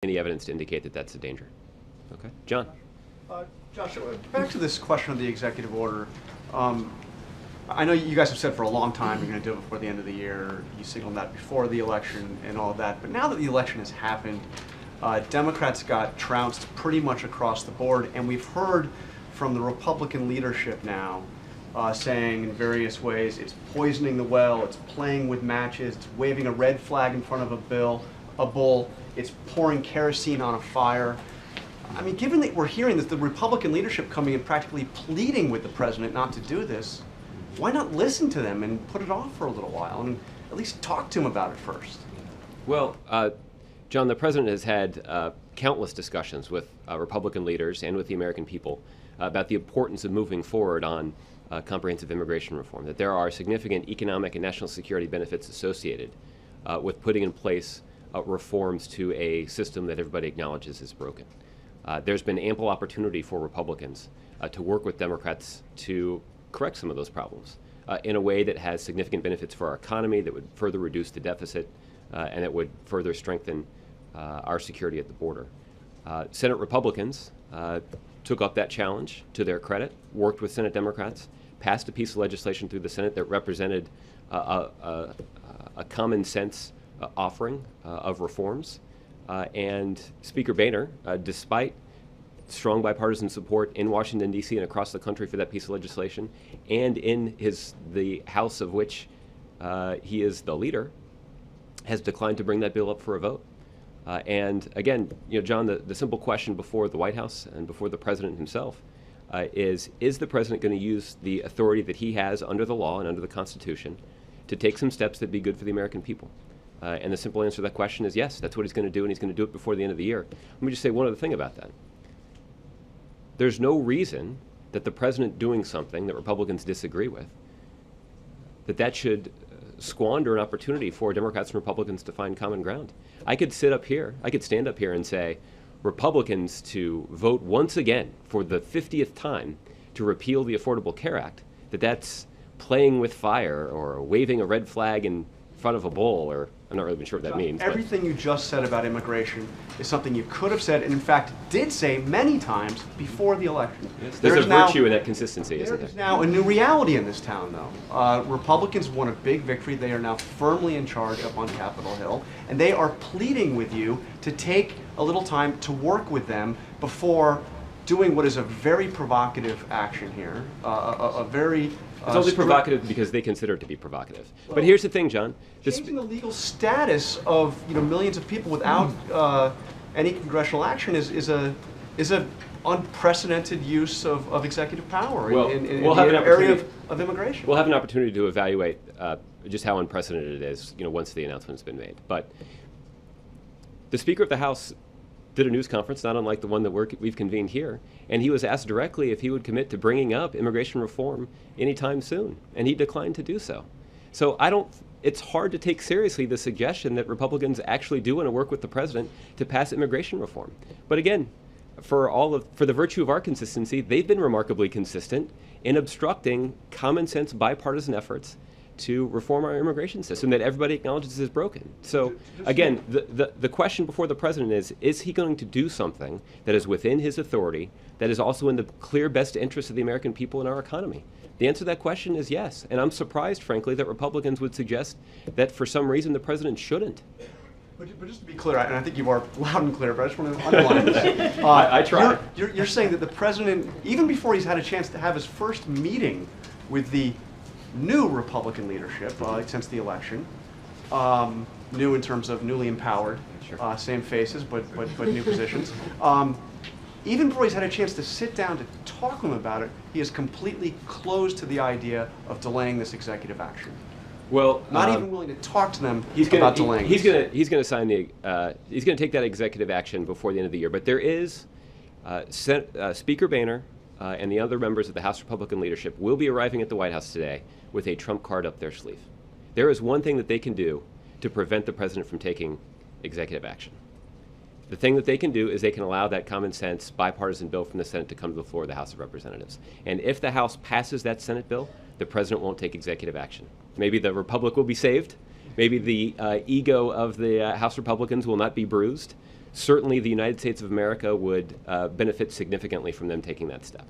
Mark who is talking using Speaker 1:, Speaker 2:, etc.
Speaker 1: any evidence to indicate that that's a danger. Okay, John.
Speaker 2: Josh, back to this question of the executive order. I know you guys have said for a long time you're going to do it before the end of the year. You signaled that before the election and all of that. But now that the election has happened, Democrats got trounced pretty much across the board. And we've heard from the Republican leadership now saying in various ways it's poisoning the well, it's playing with matches, it's waving a red flag in front of a bull, it's pouring kerosene on a fire. I mean, given that we're hearing this, the Republican leadership coming and practically pleading with the president not to do this, why not listen to them and put it off for a little while and at least talk to him about it first?
Speaker 1: Well, John, the president has had countless discussions with Republican leaders and with the American people about the importance of moving forward on comprehensive immigration reform, that there are significant economic and national security benefits associated with putting in place reforms to a system that everybody acknowledges is broken. There's been ample opportunity for Republicans to work with Democrats to correct some of those problems in a way that has significant benefits for our economy, that would further reduce the deficit, and that would further strengthen our security at the border. Senate Republicans took up that challenge to their credit, worked with Senate Democrats, passed a piece of legislation through the Senate that represented a common sense offering of reforms. And Speaker Boehner, despite strong bipartisan support in Washington, D.C. and across the country for that piece of legislation, and in the House of which he is the leader, has declined to bring that bill up for a vote. And again, John, the simple question before the White House and before the president himself is the president going to use the authority that he has under the law and under the Constitution to take some steps that be good for the American people? And the simple answer to that question is yes, that's what he's going to do, and he's going to do it before the end of the year. Let me just say one other thing about that. There's no reason that the president doing something that Republicans disagree with, that should squander an opportunity for Democrats and Republicans to find common ground. I could stand up here and say Republicans to vote once again for the 50th time to repeal the Affordable Care Act, that's playing with fire or waving a red flag in front of a bull, or I'm not really even sure what that means.
Speaker 2: Everything you just said about immigration is something you could have said, and in fact did say many times before the election.
Speaker 1: Yes, there's a virtue in that consistency, isn't there?
Speaker 2: There is now a new reality in this town, though. Republicans won a big victory. They are now firmly in charge up on Capitol Hill, and they are pleading with you to take a little time to work with them before doing what is a very provocative action here, a very
Speaker 1: it's only provocative because they consider it to be provocative. Well, but here's the thing, John.
Speaker 2: Changing the legal status of millions of people without any congressional action is a unprecedented use of executive power in the area of immigration.
Speaker 1: We'll have an opportunity to evaluate just how unprecedented it is, once the announcement's been made. But the Speaker of the House did a news conference, not unlike the one that we've convened here, and he was asked directly if he would commit to bringing up immigration reform anytime soon, and he declined to do so. So it's hard to take seriously the suggestion that Republicans actually do want to work with the president to pass immigration reform. But again, for the virtue of our consistency, they've been remarkably consistent in obstructing common sense bipartisan efforts to reform our immigration system that everybody acknowledges is broken. So again, the question before the president is he going to do something that is within his authority, that is also in the clear best interest of the American people and our economy? The answer to that question is yes. And I'm surprised, frankly, that Republicans would suggest that for some reason the president shouldn't.
Speaker 2: But just to be clear, and I think you are loud and clear, but I just want to underline this.
Speaker 1: I try.
Speaker 2: You're saying that the president, even before he's had a chance to have his first meeting with the new Republican leadership since the election, new in terms of newly empowered,
Speaker 1: sure.
Speaker 2: Same faces but new positions. Even before he's had a chance to sit down to talk to him about it, he is completely closed to the idea of delaying this executive action.
Speaker 1: Well,
Speaker 2: not even willing to talk to them about delaying.
Speaker 1: He's going to sign he's going to take that executive action before the end of the year. But there is Speaker Boehner and the other members of the House Republican leadership will be arriving at the White House today with a trump card up their sleeve. There is one thing that they can do to prevent the president from taking executive action. The thing that they can do is they can allow that common sense bipartisan bill from the Senate to come to the floor of the House of Representatives. And if the House passes that Senate bill, the president won't take executive action. Maybe the Republic will be saved. Maybe the ego of the House Republicans will not be bruised. certainly the United States of America would benefit significantly from them taking that step.